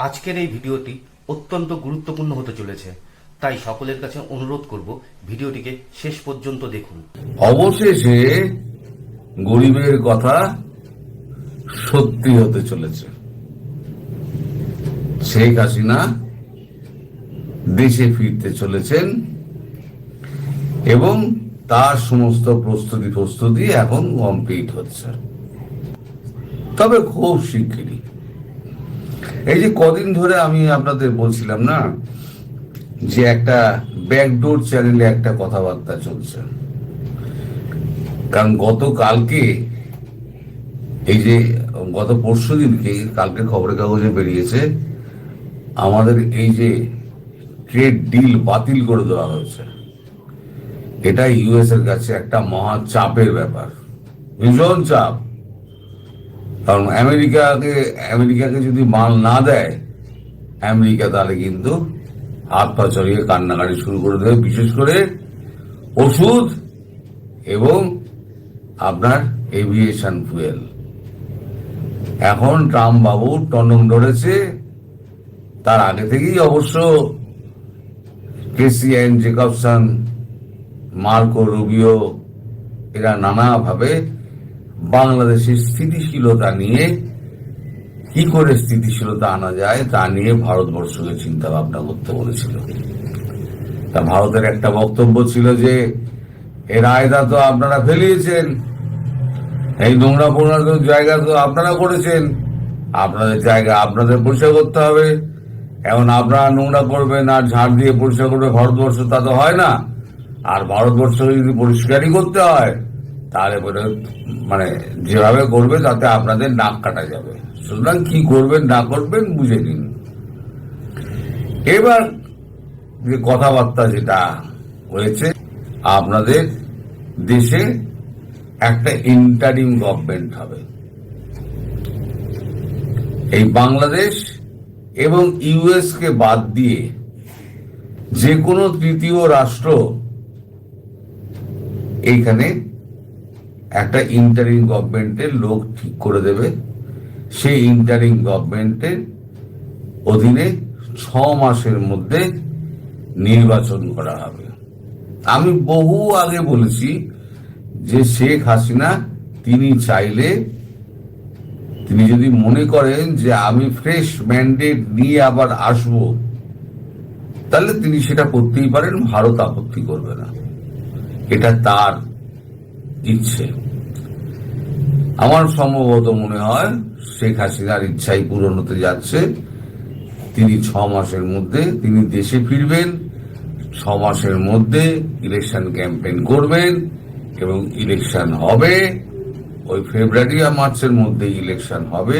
আজকের এই ভিডিওটি অত্যন্ত গুরুত্বপূর্ণ হতে চলেছে, তাই সকলের কাছে অনুরোধ করব ভিডিওটিকে শেষ পর্যন্ত দেখুন। অবশেষে গরিবের কথা সত্যি হতে চলেছে। শেখ হাসিনা দেশে ফিরতে চলেছেন এবং তার সমস্ত প্রস্তুতি এখন কমপ্লিট হচ্ছে। তবে খুব শিগগিরই, এই যে কদিন ধরে আমি আপনাদের বলছিলাম না যে একটা ব্যাকডোর চ্যানেলে একটা কথাবার্তা চলছে, কারণ গতকালকে এই যে গত পরশু দিনকে কালকে খবরের কাগজে বেরিয়েছে আমাদের এই যে ট্রেড ডিল বাতিল করে দেওয়া হয়েছে। এটা ইউএস এর কাছে একটা মহা চাপের ব্যাপার, ভীষণ চাপ। কারণ আমেরিকাকে যদি মাল না দেয় আমেরিকা, তাহলে কিন্তু হাত পা চড়িয়ে কান্নাকাটি শুরু করে দেবে, বিশেষ করে ওষুধ এবং আপনার এভিয়েশন ফুয়েল। এখন ট্রাম্প বাবু টনক ধরেছে, তার আগে থেকেই অবশ্য কেসিয়ান, জেকবসন, মার্কো রুবিও এরা নানাভাবে বাংলাদেশের স্থিতিশীলতা নিয়ে, কি করে স্থিতিশীলতা আনা যায় তা নিয়ে ভারতবর্ষকে চিন্তা ভাবনা করতে বলেছিল। তা ভারতের একটা বক্তব্য ছিল যে এর আয়দা তো আপনারা ফেলিয়েছেন, এই নোংরা পোড়া জায়গা তো আপনারা করেছেন, আপনাদের জায়গা আপনাদের পরিষ্কার করতে হবে। এখন আপনারা নোংরা করবেন আর ঝাড় দিয়ে পরিষ্কার করবে ভারতবর্ষ, তা তো হয় না। আর ভারতবর্ষকে যদি পরিষ্কারই করতে হয় তাহলে মানে যেভাবে করবে তাতে আপনাদের নাক কাটা যাবে। সুতরাং কি করবেন না করবেন বুঝে নিন। এবার যে কথাবার্তা যেটা হয়েছে, আপনাদের দেশে একটা ইন্টারিম গভর্নমেন্ট হবে। এই বাংলাদেশ এবং ইউএস কে বাদ দিয়ে যে কোনো তৃতীয় রাষ্ট্র এইখানে একটা ইন্টারিম গভর্নমেন্টের লোক ঠিক করে দেবে। সেই ইন্টারিম গভর্নমেন্টের অধীনে 6 মাসের মধ্যে নির্বাচন করা হবে। আমি বহু আগে বলেছি যে শেখ হাসিনা তিনি চাইলে, তিনি যদি মনে করেন যে আমি ফ্রেশ ম্যান্ডেট নিয়ে আবার আসব, তাহলে তিনি সেটা করতেই পারেন, ভারত আপত্তি করবে না। এটা তার ইচ্ছে। আমার সম্ভবত মনে হয় শেখ হাসিনার ইচ্ছাই পূরণ হতে যাচ্ছে। তিনি 6 মাসের মধ্যে তিনি দেশে ফিরবেন, 6 মাসের মধ্যে ইলেকশন ক্যাম্পেইন করবেন এবং ইলেকশন হবে। ওই ফেব্রুয়ারি আর মার্চের মধ্যে ইলেকশন হবে।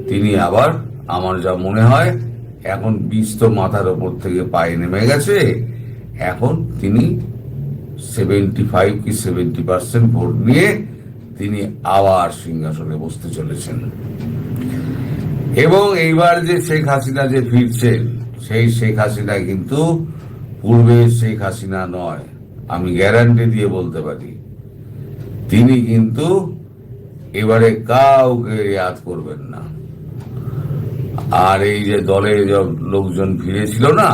তিনি আবার, আমার যা মনে হয়, এখন 20 তো মাথার ওপর থেকে পায়ে নেমে গেছে, এখন তিনি 75 কি 70% ভোট নিয়ে তিনি আবার সিংহাসনে বসতে চলেছেন। এবং এইবার যে শেখ হাসিনা যে ফিরছেন, সেই শেখ হাসিনা কিন্তু পূর্বের শেখ হাসিনা নয়, আমি গ্যারান্টি দিয়ে বলতে পারি। তিনি কিন্তু এবারে কাউকে ইয়াদ করবেন না। আর এই যে দলে লোকজন ফিরেছিল না,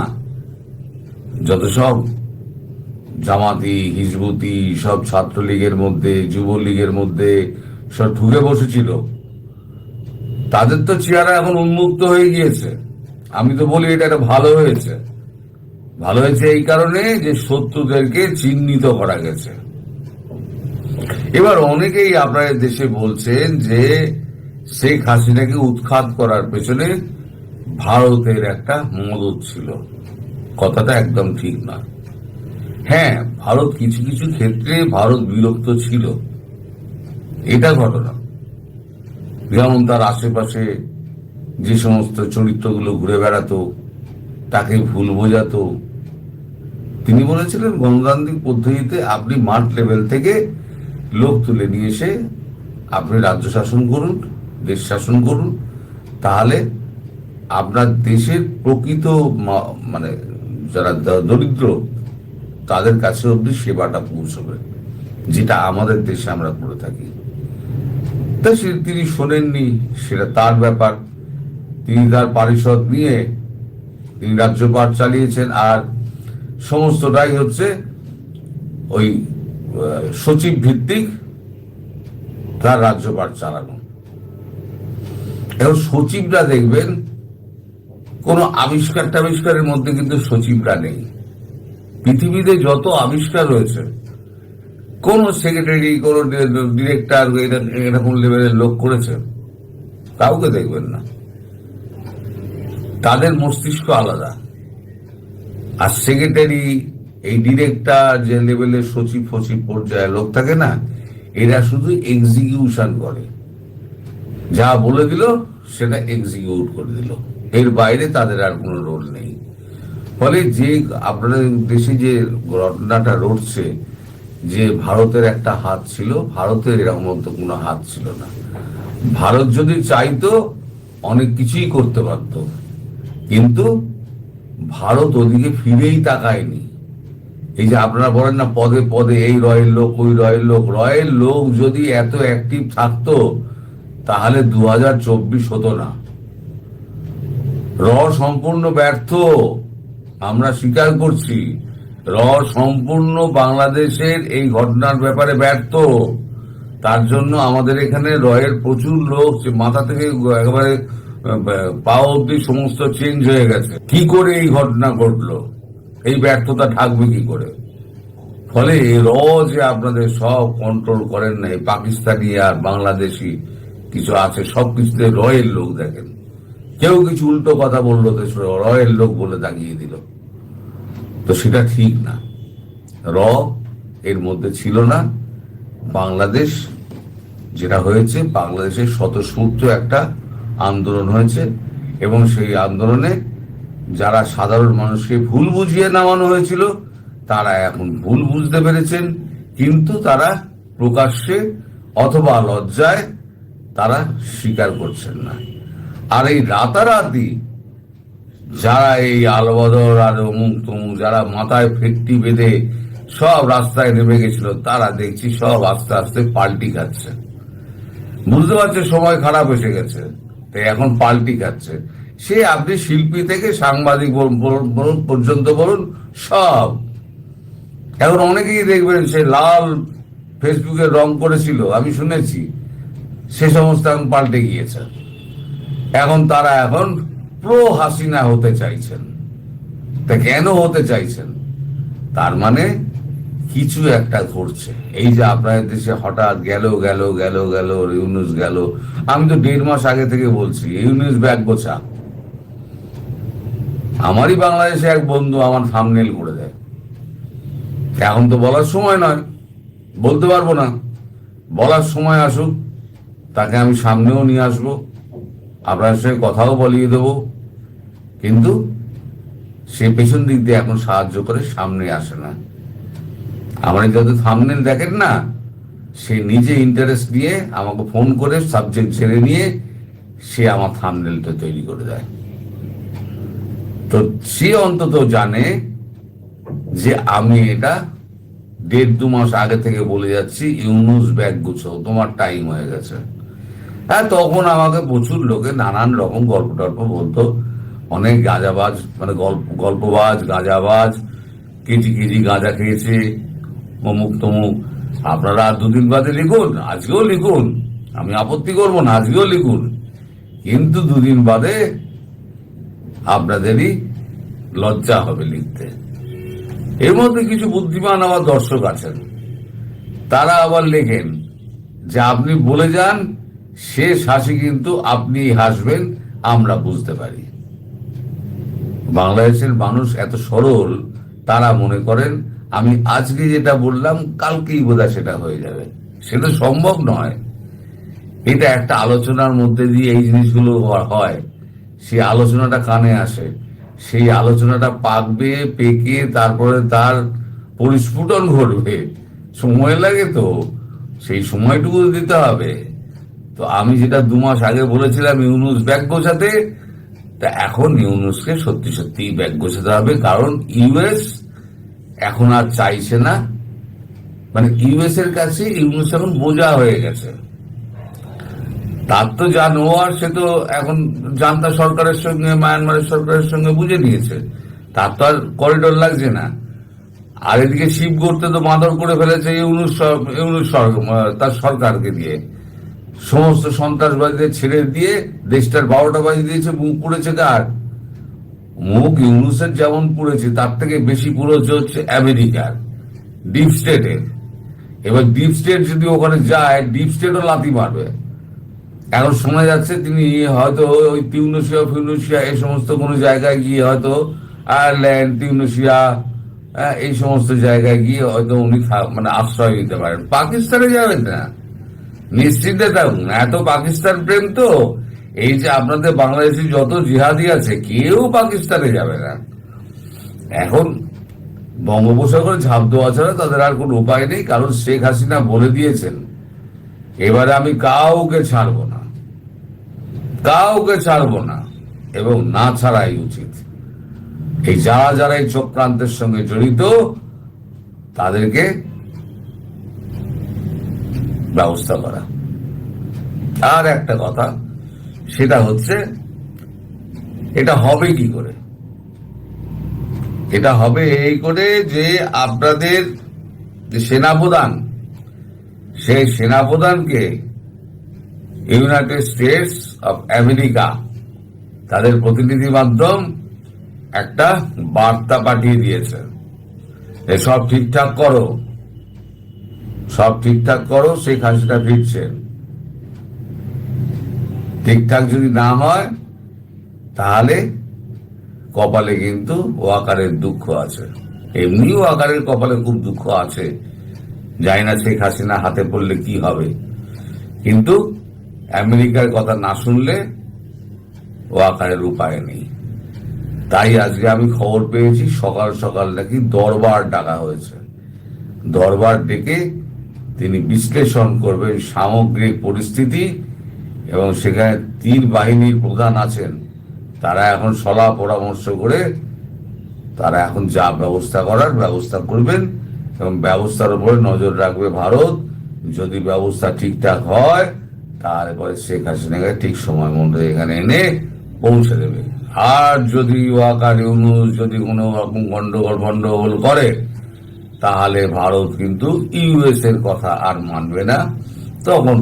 যত সব জামাতি, হিজবুতি, সব ছাত্রলীগের মধ্যে, যুবলীগের মধ্যে সব ঢুকে বসেছিল, তাদের তো চেহারা এখন উন্মুক্ত হয়ে গিয়েছে। আমি তো বলি এটা একটা ভালো হয়েছে। ভালো হয়েছে এই কারণে যে শত্রুদেরকে চিহ্নিত করা গেছে। এবার অনেকেই আপনাদের দেশে বলছেন যে শেখ হাসিনাকে উৎখাত করার পেছনে ভারতের একটা মদত ছিল। কথাটা একদম ঠিক না। হ্যাঁ, ভারত কিছু কিছু ক্ষেত্রে ভারত বিরক্ত ছিল, এটা ঘটনা। যেমন তার আশেপাশে যে সমস্ত চরিত্রগুলো ঘুরে বেড়াতো, তাকে ভুল বোঝাতো। তিনি বলেছিলেন গণতান্ত্রিক পদ্ধতিতে আপনি মাঠ লেভেল থেকে লোক তুলে নিয়ে এসে আপনি রাজ্য শাসন করুন, দেশ শাসন করুন, তাহলে আপনার দেশের প্রকৃত মানে যারা দরিদ্র তাদের কাছে অব্দি সেবাটা পৌঁছবে, যেটা আমাদের দেশে আমরা করে থাকি। তা তিনি শোনেননি, সেটা তার ব্যাপার। তিনি তার পারিষদ নিয়ে তিনি রাজ্যপাট চালিয়েছেন, আর সমস্তটাই হচ্ছে ওই সচিব ভিত্তিক তার রাজ্যপাট চালানো। এখন সচিবরা দেখবেন কোন আবিষ্কারের মধ্যে কিন্তু সচিবরা নেই। পৃথিবীতে যত আবিষ্কার রয়েছে, কোন সেক্রেটারি, কোন ডিরেক্টর এরকম লেভেলের লোক করেছে? কাউকে দেখবেন না। তাদের মস্তিষ্ক আলাদা। আর সেক্রেটারি, এই ডিরেক্টর, যে লেভেলের সচিব পর্যায়ে লোক থাকে না, এরা শুধু এক্সিকিউশন করে, যা বলে দিল সেটা এক্সিকিউট করে দিল, এর বাইরে তাদের আর কোনো রোল নেই। ফলে যে আপনাদের দেশে যে ঘটনাটা ঘটছে, যে ভারতের একটা হাত ছিল, ভারতের এরকম মতো কোনো হাত ছিল না। ভারত যদি চাইতো অনেক কিছুই করতে পারত, কিন্তু ভারত ওদিকে ফিরেই তাকায়নি। এই যে আপনারা বলেন না পদে পদে এই রয়ের লোক, ওই রয়ের লোক, রয়ের লোক যদি এত অ্যাক্টিভ থাকতো তাহলে 2024 হতো না। সম্পূর্ণ ব্যর্থ, আমরা স্বীকার করছি। সম্পূর্ণ বাংলাদেশের এই ঘটনার ব্যাপারে ব্যর্থ। তার জন্য আমাদের এখানে রয়ের প্রচুর লোক মাথা থেকে একেবারে পা অব্দি সমস্ত চেঞ্জ হয়ে গেছে। কি করে এই ঘটনা ঘটলো? এই ব্যর্থতা ঢাকবে কি করে? ফলে যে আপনাদের সব কন্ট্রোল করেন না, এই পাকিস্তানি আর বাংলাদেশি কিছু আছে, সবকিছুতে রয়ের লোক দেখেন। কেউ কিছু উল্টো কথা বললো তো রয়ের লোক বলে দাগিয়ে দিল, তো সেটা ঠিক না। এর মধ্যে ছিল না। বাংলাদেশ যেটা হয়েছে, বাংলাদেশের স্বতঃস্ফূর্ত একটা আন্দোলন হয়েছে, এবং সেই আন্দোলনে যারা সাধারণ মানুষকে ভুল বুঝিয়ে নামানো হয়েছিল তারা এখন ভুল বুঝতে পেরেছেন, কিন্তু তারা প্রকাশ্যে অথবা লজ্জায় তারা স্বীকার করছেন না। আর এই রাতারাতি যারা এই আলবদর আর অমুক তমুক যারা মাথায় ফেটটি বেঁধে সব রাস্তায় নেমে গেছিল, তারা দেখছি সব আস্তে আস্তে পাল্টি খাচ্ছে। বুঝতে পারছে সময় খারাপ এসে গেছে, তাই এখন পাল্টি খাচ্ছে। সে আপনি শিল্পী থেকে সাংবাদিক বলুন পর্যন্ত বলুন, সব এখন অনেকেই দেখবেন সে লাল ফেসবুকে রং করেছিল, আমি শুনেছি, সে সমস্ত এখন পাল্টে গিয়েছে। এখন তারা এখন প্রো হাসিনা হতে চাইছেন। তা কেন হতে চাইছেন? তার মানে কিছু একটা ঘটছে। এই যে আপনাদের দেশে হঠাৎ গেল ইউনূস গেল, আমি তো 1.5 মাস আগে থেকে বলছি ইউনূস ব্যাগ গোছা। আমারই বাংলাদেশে এক বন্ধু আমার থাম্বনেল করে দেয়। এখন তো বলার সময় নয়, বলতে পারবো না। বলার সময় আসুক, তাকে আমি সামনেও নিয়ে আসবো, আপনার সঙ্গে কথাও বলিয়ে দেবো, কিন্তু সে পেছন দিক দিয়ে এখন সাহায্য করে, সামনে আসে না। আমার যত থাম্বনেল দেখেন না, সে নিজে ইন্টারেস্ট নিয়ে আমাকে ফোন করে সাবজেক্ট ছেড়ে নিয়ে সে আমার থাম্বনেলটা তৈরি করে দেয়। তো সে অন্তত জানে যে আমি এটা 1.5-2 মাস আগে থেকে বলে যাচ্ছি, ইউনূস ব্যাগ গুছো, তোমার টাইম হয়ে গেছে। হ্যাঁ, তখন আমাকে প্রচুর লোকে নানান রকম গল্প টল্প বলতো, অনেক গাঁজাবাজ, মানে গল্পবাজ, গাঁজাবাজ, কেজি গাঁজা খেয়েছে, অমুক তমুক। আপনারা 2 দিন বাদে লিখুন, আজকেও লিখুন, আমি আপত্তি করবো না, আজকেও লিখুন, কিন্তু 2 দিন বাদে আপনাদেরই লজ্জা হবে লিখতে। এর মধ্যে কিছু বুদ্ধিমান আবার দর্শক আছেন, তারা আবার লেখেন যে আপনি বলে যান, শেষ হাসি কিন্তু আপনি হাসবেন, আমরা বুঝতে পারি। বাংলাদেশের মানুষ এত সরল, তারা মনে করেন আমি আজকে যেটা বললাম কালকেই বোধহয় সেটা হয়ে যাবে। সেটা সম্ভব নয়। এটা একটা আলোচনার মধ্যে দিয়ে এই জিনিসগুলো হয়, সেই আলোচনাটা কানে আসে, সেই আলোচনাটা পাকবে, পেকে তারপরে তার পরিস্ফুটন ঘটবে, সময় লাগে, তো সেই সময়টুকু দিতে হবে। তো আমি যেটা 2 মাস আগে বলেছিলাম ইউনূস ব্যাগ গোছাতে, তা এখন ইউনূসকে সত্যি সত্যি ব্যাগ গোছাতে হবে, কারণ ইউএস এখন আর চাইছে না, মানে ইউএস এর কাছে ইউনূস এখন বোঝা হয়ে গেছে। তার তো যা নেওয়ার সে তো এখন জান্তা সরকারের সঙ্গে, মায়ানমারের সরকারের সঙ্গে বুঝে নিয়েছে, তার তো আর করিডোর লাগছে না। আর এদিকে শিব করতে তো মাদর করে ফেলেছে তার সরকারকে দিয়ে, সমস্ত সন্ত্রাসবাদীদের ছেড়ে দিয়ে দেশটার 12টা বাজিয়ে দিয়েছে। মুখ পুড়েছে কার? মুখ ইউনুসের যেমন পুড়েছে, তার থেকে বেশি পুড়েছে হচ্ছে আমেরিকার, ডিপ স্টেটের। এবার ডিপ স্টেট যদি ওখানে যায়, ডিপ স্টেটও লাথি মারবে। এখন শোনা যাচ্ছে তিনি হয়তো ওই টিউনিসিয়া এই সমস্ত কোনো জায়গায় গিয়ে, হয়তো আয়ারল্যান্ড, টিউনিসিয়া, এই সমস্ত জায়গায় গিয়ে হয়তো উনি মানে আশ্রয় নিতে পারেন। পাকিস্তানে যাবেন না, নিশ্চিন্তে থাকুন। এত পাকিস্তান প্রেম তো, এই যে আপনাদের বাংলাদেশি যত জিহাদি আছে, কেউ পাকিস্তানে যাবে না। এখন বঙ্গোপসাগরে ঝাঁপ দেওয়া ছাড়া তাদের আর কোনো উপায় নেই, কারণ শেখ হাসিনা বলে দিয়েছেন এবারে আমি কাউকে ছাড়বো না, কাউকে ছাড়বো না, এবং না ছাড়াই উচিত। এই যারা এই চক্রান্তের সঙ্গে জড়িত তাদেরকে ব্যবস্থা করা। আর একটা কথা, সেটা হচ্ছে এটা হবে কি করে? এটা হবে এই করে যে আপনাদের যে সেনাপ্রধান, সেই সেনাপ্রধানকে ইউনাইটেড স্টেটস অফ আমেরিকা তাদের প্রতিনিধি মাধ্যম একটা বার্তা পাঠিয়ে দিয়েছে, সব ঠিকঠাক করো, সব ঠিকঠাক করো, শেখ হাসিনা ফিরছেন। ঠিকঠাক যদি না হয় তাহলে কপালে কিন্তু ওয়াকারের দুঃখ আছে। এমনি ওয়াকারের কপালে খুব দুঃখ আছে, জানি না শেখ হাসিনা হাতে পড়লে কি হবে, কিন্তু আমেরিকার কথা না শুনলে ওয়াকারের উপায় নেই। তাই আজকে আমি খবর পেয়েছি সকাল সকাল নাকি দরবার ডাকা হয়েছে। দরবার ডেকে তিনি বিশ্লেষণ করবেন সামগ্রিক পরিস্থিতি, এবং সেখানে 3 বাহিনীর প্রধান আছেন, তারা এখন সলা পরামর্শ করে তারা এখন যা ব্যবস্থা করার ব্যবস্থা করবেন, এবং ব্যবস্থার উপরে নজর রাখবে ভারত। যদি ব্যবস্থা ঠিকঠাক হয় তাহলে পরে শেখ হাসিনাকে ঠিক সময় মতো এখানে এনে পৌঁছে দেবে। আর যদি ওয়াকার ইউনুস যদি কোনো রকম গন্ডগোল করে, তাহলে ভারত কিন্তু ইউএস এর কথা আর মানবে না, তখন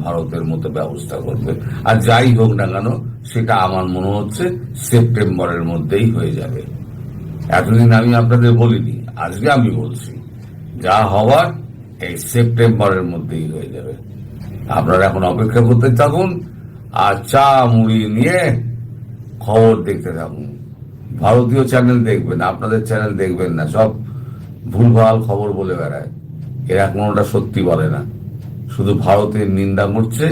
ভারতের মতো ব্যবস্থা করবে। আর যাই হোক না কেন, সেটা আমার মনে হচ্ছে সেপ্টেম্বরের মধ্যেই হয়ে যাবে। এতদিন আমি আপনাদের বলিনি, আজকে আমি বলছি, যা হওয়ার এই সেপ্টেম্বরের মধ্যেই হয়ে যাবে। আপনারা এখন অপেক্ষা করতে থাকুন, আর চা মুড়ি নিয়ে খবর দেখতে থাকুন। ভারতীয় চ্যানেল দেখবেন, আপনাদের চ্যানেল দেখবেন না, সব ভুলভাল খবর বলে বেড়ায়। এরা কোনোটা সত্যি বলে না, শুধু ভারতের নিন্দা করছে।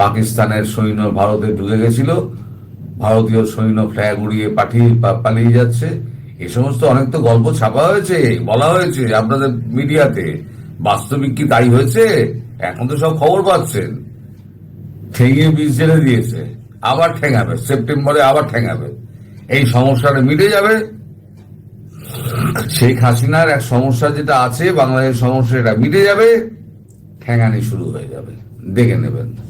পাকিস্তানের সৈন্য ভারতে ঢুকে গেছিল, ভারতীয় সৈন্য ফ্ল্যাগ উড়িয়ে পালিয়ে যাচ্ছে, এ সমস্ত অনেক তো গল্প ছাপা হয়েছে, বলা হয়েছে আপনাদের মিডিয়াতে। বাস্তবিক কি তাই হয়েছে? এখন তো সব খবর পাচ্ছেন। ঠেঙিয়ে বীজ জেলে দিয়েছে, আবার ঠেঙাবে, সেপ্টেম্বরে আবার ঠেঙাবে। এই সমস্যাটা মিটে যাবে। শেখ হাসিনার এক সমস্যা যেটা আছে, বাংলাদেশের সমস্যা, এটা মিটে যাবে, ঠেঙানি শুরু হয়ে যাবে, দেখে নেবেন।